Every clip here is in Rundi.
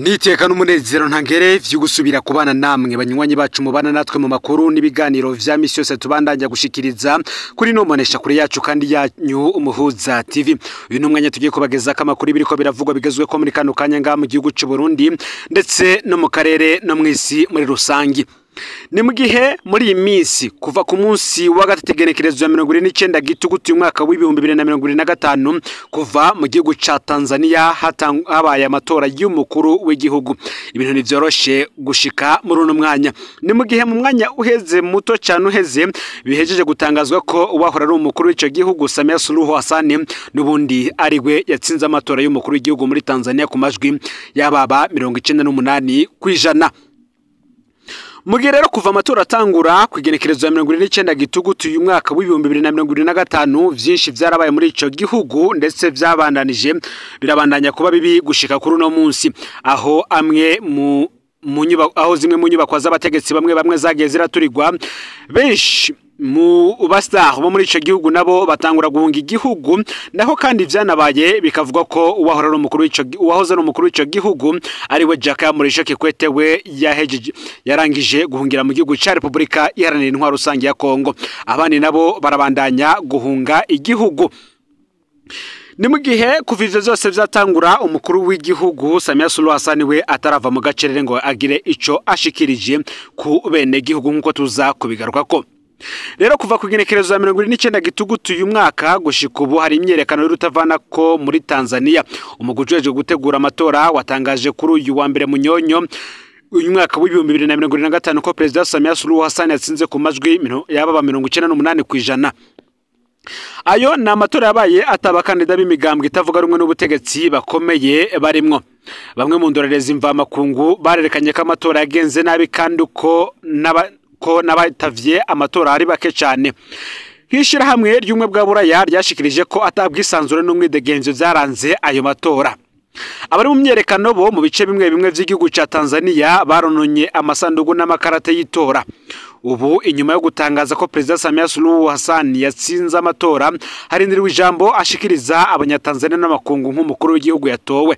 Niteka n'umunezero ntangere vyo gusubira kubana namwe banywanyi bacu mubana natwe mu makuru n'ibiganiro vya misi yose tubandanya gushikiriza kuri no monesha kuri yacu kandi yanyu Umuhuza TV. Uyu numwanya tugiye kubageza kamakuru ibiriko biravugwa bigezwe ko muri kano kanya nga mu gihugu cy'u Burundi ndetse no mu karere no mwisi muri rusangi. Ni mu gihe muri iyi minsi kuva ku munsi wa gatatu ya 29 gitugutu umwaka w'ibihumbi 2025 kuva mu gihugu ca Tanzania habaye amatora y'umukuru w'igihugu. Ibintu nivyoroshe gushika muri uno mwanya. Ni mu gihe mu mwanya uheze muto cyane uheze bihejeje gutangazwa ko uwahora ari umukuru w'ico gihugu Samia Suluhu Hassan nubundi arigwe yatsinze amatora y'umukuru w'igihugu muri Tanzania ku majwi y'ababa 98% kwijana. Mugihe rero kuva amatora atangura kwigenekerezo ya 29 gitugutu uyu mwaka w'ibihumbi 2025 vyinshi vyarabaye muri ico gihugu ndetse vyabandanije birabandanya kuba bibi gushika kuri no munsi aho amwe aho zimwe mu nyubako z'abategetsi bamwe zagiye ziraturirwa benshi mu bastar bo muri ico gihugu nabo batangura guhunga igihugu naho kandi vyanabaye bikavuga ko uwahoze ari umukuru w'ico gihugu ari we Jakaya Mrisho Kikwete we yarangije guhungira mu gihugu ca Republika Iharanira Intwaro Rusange ya Kongo. Abandi nabo barabandanya guhunga igihugu. Ni mu gihe kuva ivyo vyose vyatangura umukuru w'igihugu Samia Suluhu Hassan we atarava mu gacerere ngo agire ico ashikirije ku bene gihugu nkuko tuza kubigarukako. Rero kuva ku genekerezo ya 29 gitugutu uyu mwaka gushika ubu hari imyerekano y'urutavana ko muri Tanzania. Umugujweje gutegura amatora watangaje kuri uyu wa mbere Munyonyo uyu mwaka w'ibihumbi 2025 ko President Samia Suluhu Hassan yatsinze ku majwi y'ababa 98%. Ayo na amatora yabaye atabakandida b'imigambwe itavuga rumwe n'ubutegetsi bakomeye barimwo. Bamwe mu ndorerezi mvamakungu barerekanye ko amatora yagenze nabi kandi ko n'abatavye amatora ari bake cyane. Hishira hamwe ry'umwe bwa Buraya ryashikirije ko atabwisanzure n'umwidegenzo vyaranze ayo matora. Abari mu myerekano bo mu bice bimwe vy'igihugu ca Tanzania barononye amasandugu n'amakarate y'itora. Ubu inyuma yo gutangaza ko President Samia Suluhu Hassan yatsinze amatora harindiriwe ijambo ashikiriza abanyatanzania n'amakungu nk'umukuru w'igihugu yatowe.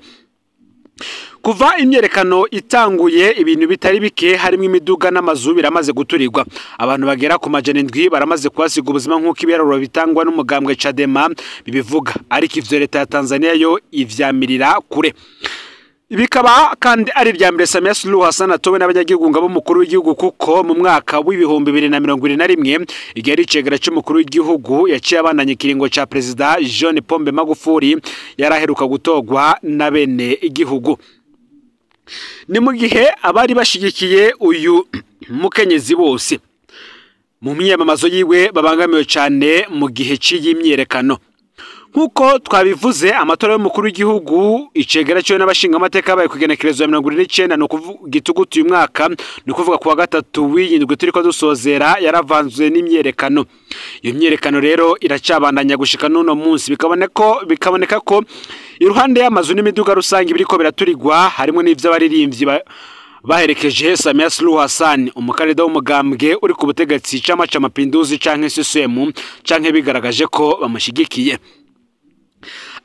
Kuva imyerekano itanguye ibintu bitari bike harimo imiduga n'amazu biramaze guturirwa. Abantu bagera ku majana 7 baramaze kwasiga ubuzima nk'uko ibiharuro bitangwa n'umugambwe Chadema bibivuga, ariko ivyo leta ya Tanzania yo ivyamirira kure. Bikaba kandi ari rya mbere Samia Suluhu Hassan atowe n'abanyagihugu ngabo mukuru w'igihugu kuko mu mwaka w'ibihumbi 2021 igihe icegera cy'umukuru w'igihugu yaciye abandanye ikiringo ca President John Pombe Magufuli yaraheruka gutogwa na bene igihugu. Ni mu gihe abari bashigikiye uyu mukenyezi bose mu myamamazo yiwe babangamiwe cyane mu gihe cy'imyerekano. Nkuko twabivuze amatora y'umukuru w'igihugu icegera cyo n'abashinga amateka baye kugenekerezo ya 29 no gitugutu uyu mwaka no kuvuga kuwa gatatu w'indwi turiko dusozera yaravanzwe n'imyerekano. Iyo myerekano rero iracabandanya gushika n'uno munsi bikaboneka ko iruhande y'amazu n'imiduga rusange biriko biraturirwa harimo n'ivy'abaririmbyi baherekeje Samia Suluhu Hassan umukandida w'umugambwe uri ku butegetsi Chama cha Mapinduzi canke CCM canke bigaragaje ko bamushigikiye.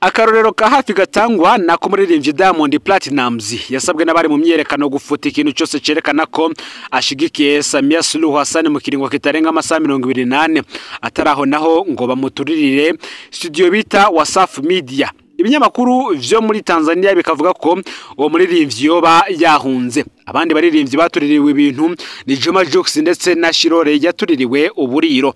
Akarorero ka hafi gatangwa nako muririmbyi Diamond Platnumz yasabwe n'abari mu myerekano gufuta ikintu cyose cerekana ko ashigikiye Samia Suluhu Hassan mu kiringo kitarenga amasaha 28 ataraho naho ngo bamuturirire studio bita Wasafi Media. Ibinyamakuru vyo muri Tanzania bikavuga ko uwo muririmbyi yoba yahunze. Abandi baririmbyi batuririwe ibintu ni Juma Jux ndetse na Shirore yatuririwe uburiro.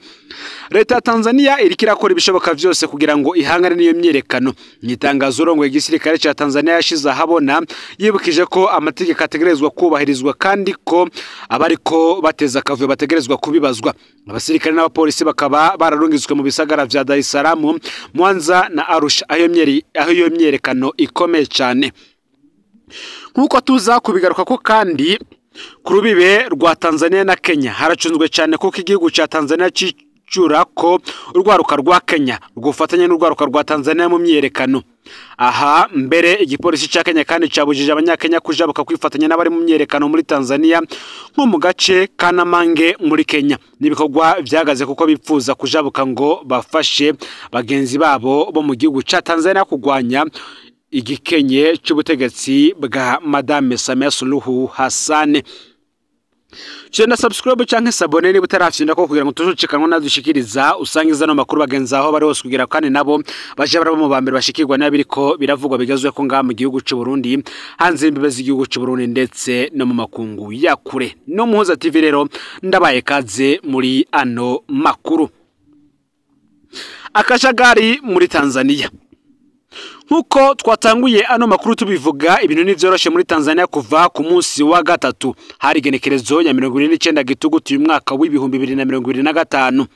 Leta ya Tanzania irikira kora ibishoboka vyose kugira ngo ihangane n'iyo myerekano. Nyitangazo urongoye igisirikare ca Tanzania yashize ahabona yibukije ko amategeko ategerezwa kubahirizwa kandi ko abariko bateza akavuyo bategerezwa kubibazwa. Abasirikare n'abapolisi bakaba bararungizwe mu bisagara vya Dar es Salaam, Mwanza na Arusha aho iyo myerekano ikomeye cyane. Nkuko tuza kubigaruka ko kandi ku rubibe rwa Tanzania na Kenya haracunzwe cyane kuko igihugu ca Tanzania cicura ko urwaruka rwa Kenya rgufatanya n'urwaruka rwa Tanzania mu myerekano. Aha mbere igipolisi ca Kenya kandi cabujije abanyakenya kujabuka kwifatanya n'abari mu myerekano muri Tanzania nko mu gace Kanamange muri Kenya. Nibikorwa vyagaze kuko bipfuza kujabuka ngo bafashe bagenzi babo bo mu gihugu ca Tanzania kugwanya igikenye cy'ubutegetsi bwa Madame Samia Suluhu Hassan. Chenda subscribe canke sabone ni butarafyinda ko kugira ngo tuzucikanwa nadushikiriza usangiza no makuru bagenza aho bari hose kugira kandi nabo baje barabo mu bambere bashikirwa n'abiriko biravugwa bigazwe ko ngaha mu gihugu cy'u Burundi hanze imbibe z'igihugu cy'u Burundi ndetse no mu makungu ya kure. No Muhuza TV rero ndabaye kaze muri ano makuru. Akajagari muri Tanzania. Nkuko twatanguye ano makuru tubivuga ibintu nivyoroshe muri Tanzania kuva ku munsi wa gatatu hari genekerezo ya 29 gitugutu y'umwaka w'ibihumbi 2025.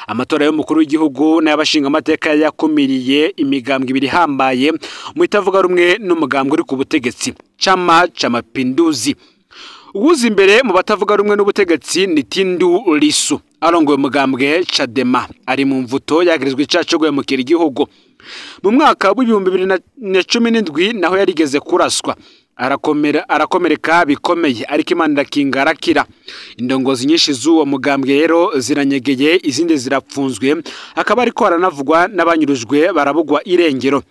Amatora y'umukuru w'igihugu n'abashinga amateka yakumiriye imigambwe ibiri hambaye mu itavuga rumwe n'umugambwe uri ku butegetsi Chama cha Mapinduzi. Uguze imbere mu batavuga rumwe n'ubutegetsi ni Tundu Lissu arongoye umugambwe Chadema ari mu mvuto yagirizwe icaco gwemukira igihugu. Mu mwaka w'ibihumbi 2017 naho yarigeze kuraswa arakomereka bikomeye ariko Imana irakingarakira. Indongozi nyinshi z'uwo mugambwe rero ziranyegeye izindi zirapfunzwe akaba ariko aranavugwa n'abanyurujwe barabugwa irengero.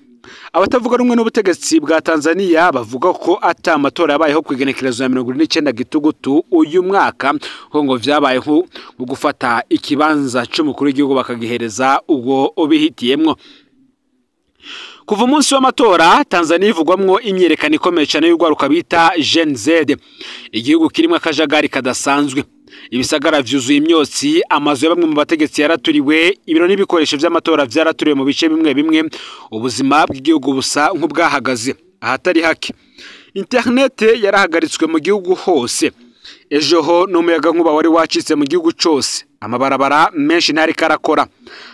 Abatavuga rumwe n'ubutegetsi bwa Tanzania bavuga ko ata amatora yabayeho kwigenekerezo ya 29 gitugutu uyu mwaka ho ngo vyabaye nko gufata ikibanza cy'umukuru w'igihugu bakagihereza ubwo obihitiyemwo. Kuva umunsi w'amatora Tanzania ivugwamwo imyerekano ikomeye cyane y'urwaruka bita Gen Z. Igihugu kirimo akajagari kadasanzwe. Ibisagara vyuzuye imyotsi, amazu ya bamwe mu bategetsi yaraturiwe, ibiro n'ibikoresho vy'amatora vyaraturiwe mu bice bimwe bimwe, ubuzima bw'igihugu busa nk'ubwahagaze ahatari hake. Internet yarahagaritswe mu gihugu hose. Ejo ho n'umuyaga nkuba wari wacitse mu gihugu cyose. Amabarabara menshi ntari karakora.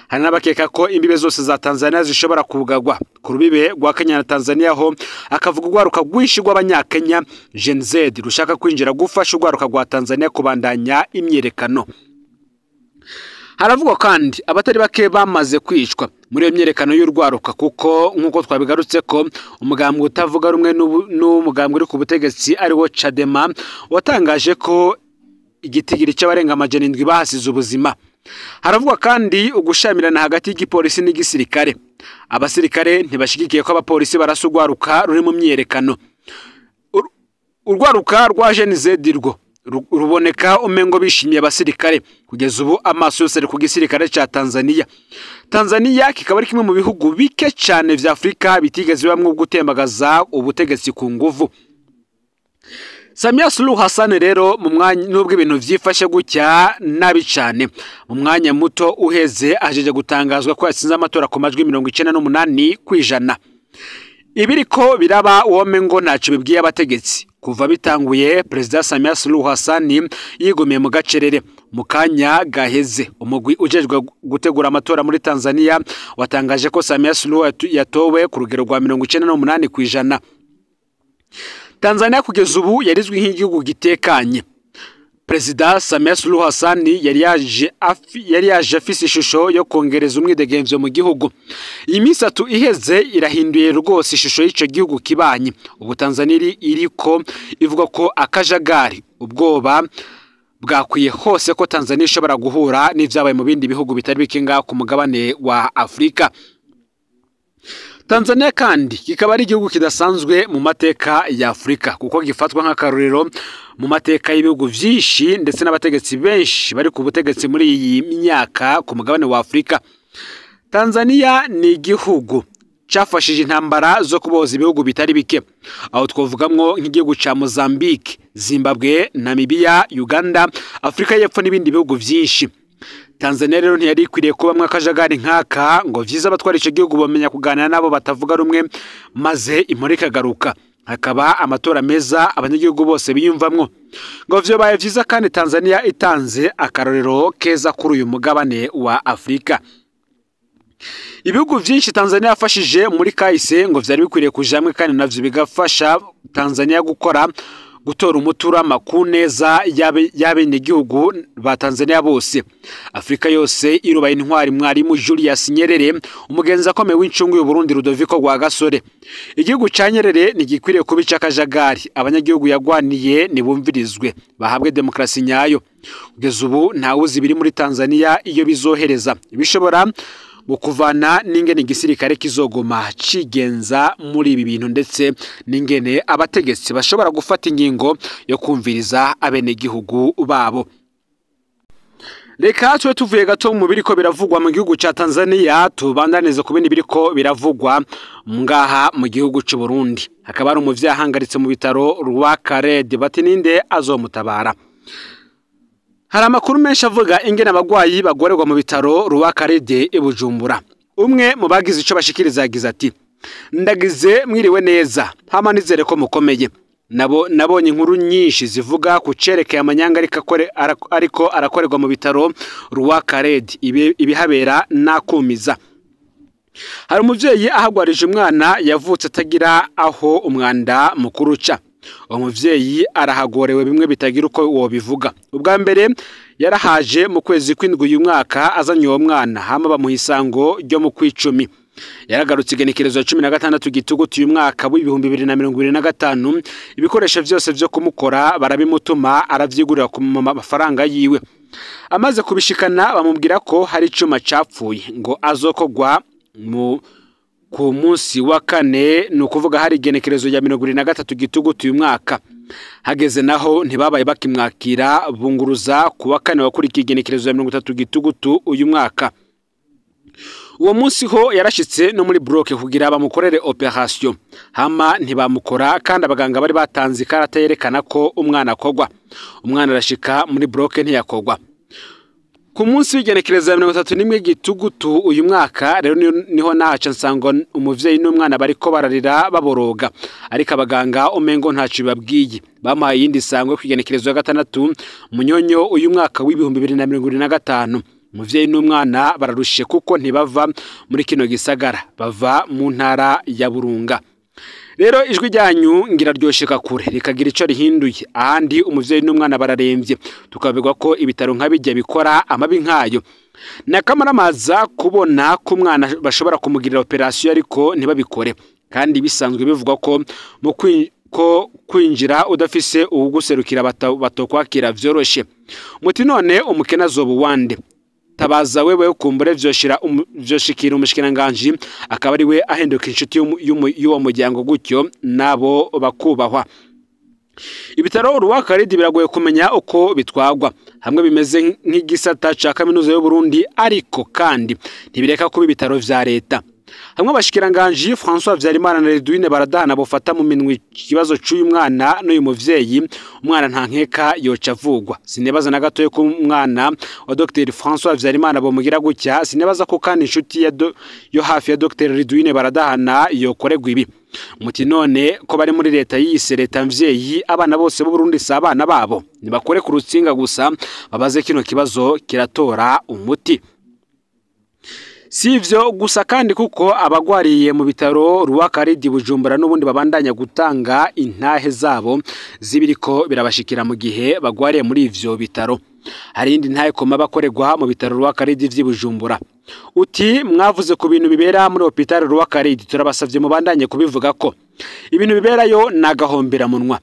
Hari n'abakeka ko imbibe zose za Tanzania zishobora kugagwa. Ku rubibe rwa Kenya na Tanzania ho akavuga urwaruka rwinshi rw'abanyakenya Gen Z rushaka kwinjira gufasha urwaruka rwa Tanzania kubandanya imyerekano. Haravugwa kandi abatari bake bamaze kwicwa muri iyo myerekano y'urwaruka kuko nkuko twabigarutse ko umugambwe utavuga rumwe n'umugambwe uri ku butegetsi ari wo Chadema watangaje ko igitigiri cy'abarenga amajana 7 bahasize ubuzima. Haravugwa kandi ugushamirana hagati y'igipolisi n'igisirikare. Abasirikare ntibashigikiye ko abapolisi barasugwaruka ruri mu myerekano. Urwaruka rwa Gen Z ruboneka umengo bishimiye abasirikare kugeza ubu amaso yose ari ku gisirikare ca Tanzania. Tanzania kikaba ari kimwe mu bihugu bike cyane vya Afrika bitigeze bamwe gutembagaza ubutegetsi ku nguvu. Samia Suluhu Hassan rero mu mwanya nubwo ibintu vyifashe gutya nabi cyane mu mwanya muto uheze ajeje gutangazwa ko yatsinze amatora ku majwi 98%. Ibiriko biraba wome ngo naco bibwiye abategetsi kuva bitanguye President Samia Suluhu Hassan yigumiye mu gacerere mu kanya gaheze. Umugwi ujejwe gutegura amatora muri Tanzania watangaje ko Samia Suluhu yatowe ku rugero rwa 98%. Tanzania kugeza ubu yarizwe nk'igihugu gitekanye. President Samia Suluhu Hassan yari yaje afise ishusho yo kongereza umwidegemvyo mu gihugu. Imisi 3 iheze irahinduye rwose ishusho y'ico gihugu kibanye. Ubu Tanzania iriko ivuga ko akajagari ubwoba bwakwiye hose ko Tanzania ishobora guhura n'ivyabaye mu bindi bihugu bitari bikinga ku mugabane wa Afrika. Tanzania kandi kikaba ari igihugu kidasanzwe mu mateka ya Afrika kuko gifatwa nk'akarorero mu mateka y'ibihugu vyinshi ndetse n'abategetsi benshi bari ku butegetsi muri iyi myaka ku mugabane wa Afrika. Tanzania ni igihugu cyafashije intambara zo kuboza ibihugu bitari bike. Aho twovugamwo nk'igihugu ca Mozambique, Zimbabwe, Namibia, Uganda, Afrika y'Epfo n'ibindi bihugu vyinshi. Tanzania rero ntiyari ikwiriye kubamwe akajagari nkaka ngo vyiza abatwara ico gihugu bamenya kuganira nabo batavuga rumwe maze imurika garuka hakaba amatora meza abanyagihugu bose biyumvamwo ngo vyo baye vyiza kandi Tanzania itanze akarorero keza kuri uyu mugabane wa Afrika. Ibihugu vyinshi Tanzania yafashije muri kahise ngo vyari bikwiriye kujamwe kandi navyo bigafasha Tanzania gutora umutura makuneza y'abene gihugu ba Tanzania bose. Afrika yose irubaye intwari mwarimu Julius Nyerere umugenza akomeye w'incungu y'u Burundi Rudoviko Rwagasore. Igihugu ca Nyerere nigikwiriye kubica akajagari abanyagihugu yagwaniye nibumvirizwe bahabwe demokrasi nyayo. Kugeza ubu nta wuzi biri muri Tanzania iyo bizohereza bishobora bukuvana n'ingene igisirikare kizogoma cigenza muri ibi bintu ndetse n'ingene abategetsi bashobora gufata ingingo yo kumviriza abenegihugu babo. Reka tuvuye gato mu biriko biravugwa mu gihugu ca Tanzania tubandanize ku bindi biriko biravugwa ngaha mu gihugu c'u Burundi. Hakaba ari umuvyeyi ahangaritse mu bitaro Rwakarede bati ninde azomutabara. Hari amakuru menshi avuga ingene abagwayi bagorerwa mu bitaro Rwakarede i Bujumbura. Umwe mu bagize ico bashikiriza yagize ati ndagize mwiriwe neza hama nizere ko mukomeye. Nabonye inkuru nyinshi zivuga ku cerekeye amanyanga ariko arakorerwa mu bitaro Rwakarede ibihabera nakumiza. Hari umuvyeyi ahagwarije umwana yavutse atagira aho umwanda mukuru uca. Umuvyeyi arahagorewe bimwe bitagira uko wobivuga. Ubwa mbere yarahaje mu kwezi kw'indwi uyu mwaka azanye uwo mwana hama bamuha isango ryo mu kw'icumi. Yaragarutse igenekerezo ya 16 Gitugutu uyu mwaka w'ibihumbi 2025 ibikoresho vyose vyo kumukora barabimutuma aravyigurira ku mafaranga yiwe. Amaze kubishikana bamubwira ko hari icuma capfuye ngo azokogwa ku munsi wa kane nukuvuga hari igenekerezo ya 23 Gitugutu uyu mwaka. Hageze naho ntibabaye bakimwakira bunguruza ku wa kane wakurikiye igenekerezo ya 30 Gitugutu uyu mwaka. Uwo munsi ho yarashitse no muri bloke kugira bamukorere operation hama ntibamukora kandi abaganga bari batanze ikarata yerekana ko umwana akogwa. Umwana arashika muri bloke ntiyakogwa. Ku munsi w'igenekerezo ya 31 Gitugutu uyu mwaka rero niho nahaca nsango umuvyeyi n'umwana bariko bararira baboroga ariko abaganga umengo ntacu babwiye. Bamaye yindi sangwe kwigenekerezo ya 6 Munyonyo uyu mwaka w'ibihumbi 2025. Umuvyeyi n'umwana bararushe kuko ntibava muri kino gisagara bava mu ntara ya Burunga. Rero ijwi ryanyu ngira ryosheka kure rikagira ico rihinduye ahandi umuvyeyi n'umwana bararemvye tukabegwa ko ibitaro nk'abijya bikora amabi nkayo. Nakamaramaza kubona ko umwana bashobora kumugirira operation ariko ntibabikore kandi bisanzwe bivugwa ko mu kwinjira udafise uguserukira batokwakira vyoroshe. Muti none umukena zobu wande tabaza wewe kumbure vyoshikira umushikiranganje akaba ari we ahenduka inshuti y'uwo muryango gutyo nabo bakubahwa. Ibitaro Rwakarede biragoye kumenya uko bitwagwa hamwe bimeze nk'igisata ca kaminuza y'u Burundi ariko kandi ntibireka kuba ibitaro vya leta. Hamwe abashikiranganje François Vyarimana na Redouine baradahana bofata mu minwe ikibazo cy'uyu mwana n'uyu muvyeyi. Umwana nta nkeka yoca avugwa. Sinebaza na gatoye ko umwana wa Dr François Vyarimana bomugira gutya. Sinebaza ko kandi inshuti yo hafi ya Dr Redouine baradahana yokoregwa ibi. Muti none ko bari muri leta yise leta mvyeyi abana bose b'u Burundi sabana babo nibakore ku rutsinga gusa babaze kino kibazo kiratora umuti. Sivyo gusa kandi kuko abagwariye mu bitaro Rwakarede Bujumbura n'ubundi babandanya gutanga intahe zabo zibiriko birabashikira mu gihe bagwariye muri ivyo bitaro. Hari indi ntahe koma bakorerwa mu bitaro Rwakarede vy'Ibujumbura. Uti mwavuze ku bintu bibera muri hospital Rwakarede turabasavye mubandanye kubivuga ko ibintu biberayo nagahombera munwa.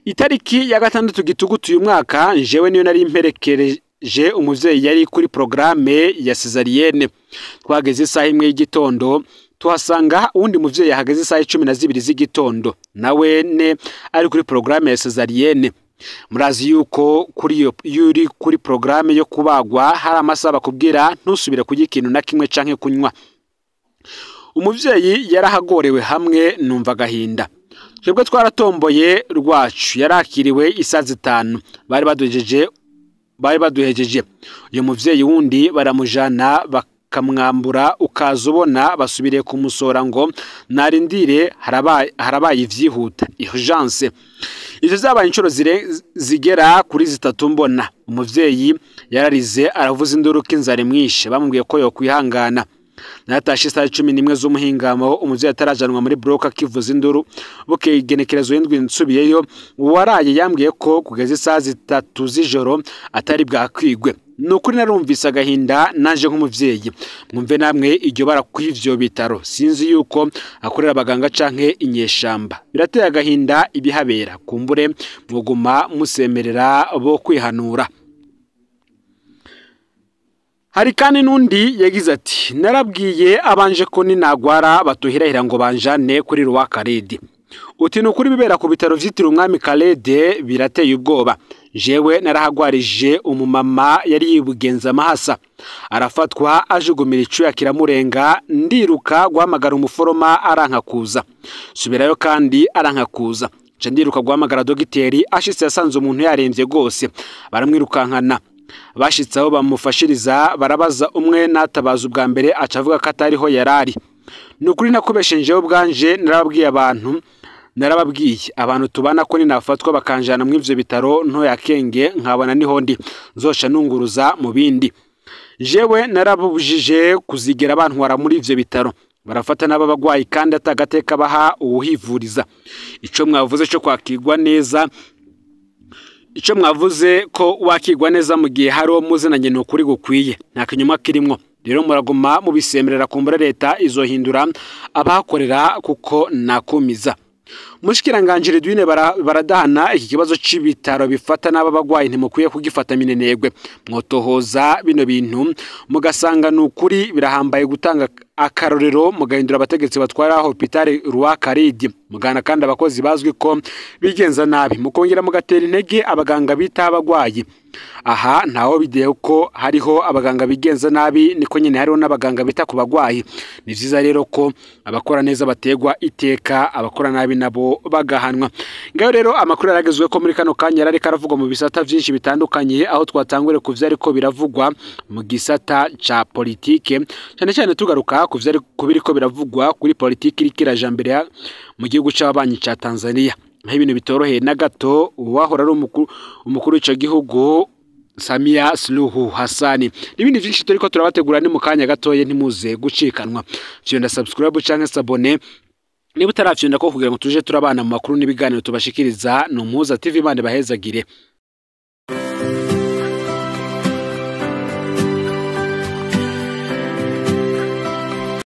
Itariki ya 6 Gitugutu uyu mwaka jewe niyo nari imperekereje umuvyeyi yari kuri programme ya cesarienne. Twageze isaha imwe y'igitondo tuhasanga undi muvyeyi yahageze isaha 12 z'igitondo nawe ne ari kuri programme ya cesarienne. Murazi yuko yuri kuri programme yo kubagwa hari amasaba kubwira ntusubire kurya ikintu na kimwe canke kunywa. Umuvyeyi yarahagorewe hamwe numva gahinda. Twebwe twaratomboye rwacu yarakiriwe isazi 5 bari baduhejeje. Uyu muvyeyi wundi baramujana bakamwambura ukazubona basubiriye kumusora ngo narindire harabaye ivyihuta urgence. Ivyo zabaye incuro zigera kuri 3 mbona. Umuvyeyi yararize aravuza induru k'inzara mwishe bamubwiye ko yo kwihangana. Natashe saa 11 z'umuhingamo umuvyeyi atarajanwa muri bloka kivuza induru bukeye igenekerezo y'indwi nsubiyeyo waraye yambwiye ko kugeza saa 3 z'ijoro atari bwakwigwe. Nukuri narumvise agahinda naje nk'umuvyeyi. Mwumve namwe iryo bara kw'ivyo bitaro sinzi yuko akorera abaganga canke inyeshamba. Birateye agahinda ibihabera kumbure mwuguma musemerera bo kwihanura. Hari kandi nundi yagize ati narabwiye abanje ko ninagwara batuhirahira ngo banjane kuri Roi Khaled. Uti nukuri bibera ku bitaro vyitiriwe umwami Khaled birateye ubwoba. Jewe narahagwarije umumama yari yibugenza amahasa arafatwa ajugumira icuya kiramurenga ndiruka guhamagara umuforoma aranka kuza subirayo kandi aranka kuza ndiruka guhamagara dogiteri ashitse yasanze umuntu yaremvye gose baramwirukankana bashitsaho bamufashiriza barabaza umwe natabaza ubwa mbere acavuga ko atariho yarari nukuri nakubeshenjeho ubwanje narababwiye abantu tubana ko ninafatwa bakanjana mu ivyo bitaro nto yakenge nkabona niho ndi nzosha nunguruza mu bindi jewe narabujije kuzigera bantwara muri ivyo bitaro barafata n'abagwayi kandi atagateka baha uwuhivuriza ico mwavuze cyo kwakirwa neza ico mwavuze ko wakirwa neza mu gihe hari uwo muzinanye n'ukuri gukwiye nta kinyuma kirimwo rero muraguma mu bisemerera kumbura leta izohindura abakorera kuko nakumiza Mushikiranganje Redwine baradahana iki kibazo c'ibitaro bifata n'abagwayi ntimukwiye kugifata minenegwe mwotohoza bino bintu mugasanga n'ukuri birahambaye gutanga akarorero mugahindura abategetsi batwara hospitali Roi Khaled mugana kandi abakozi bazwi ko bigenza nabi mukongera mugatera intege abaganga bita abagwayi aha ntaho bideye ko hariho abaganga bigenza nabi niko nyine hariho n'abaganga bita ku bagwayi ni vyiza rero ko abakora neza bategwa iteka abakora nabi nabo bagahanwa ngayo rero amakuru yaragezwe ko muri kano kanya yarari karavugwa mu bisata vyinshi bitandukanye aho twatangure kuvya ariko biravugwa mu gisata ca politike cyane cyane tugaruka kuvya kubiriko biravugwa kuri politike irikira jambere mu gihugu c'abanyi ca Tanzania ibintu bitoroheye na gato uwahora ari umukuru w'ico gihugu Samia Suluhu Hassan ibindi byinshi turiko turabategura ni mu kanya gatoye ntimuze gucikanwa vyonda subscribe canke s'abone niba utarafyonda ko kugira ngo tuje turabana mu makuru n'ibiganiro tubashikiriza no Muhuza TV bande bahezagire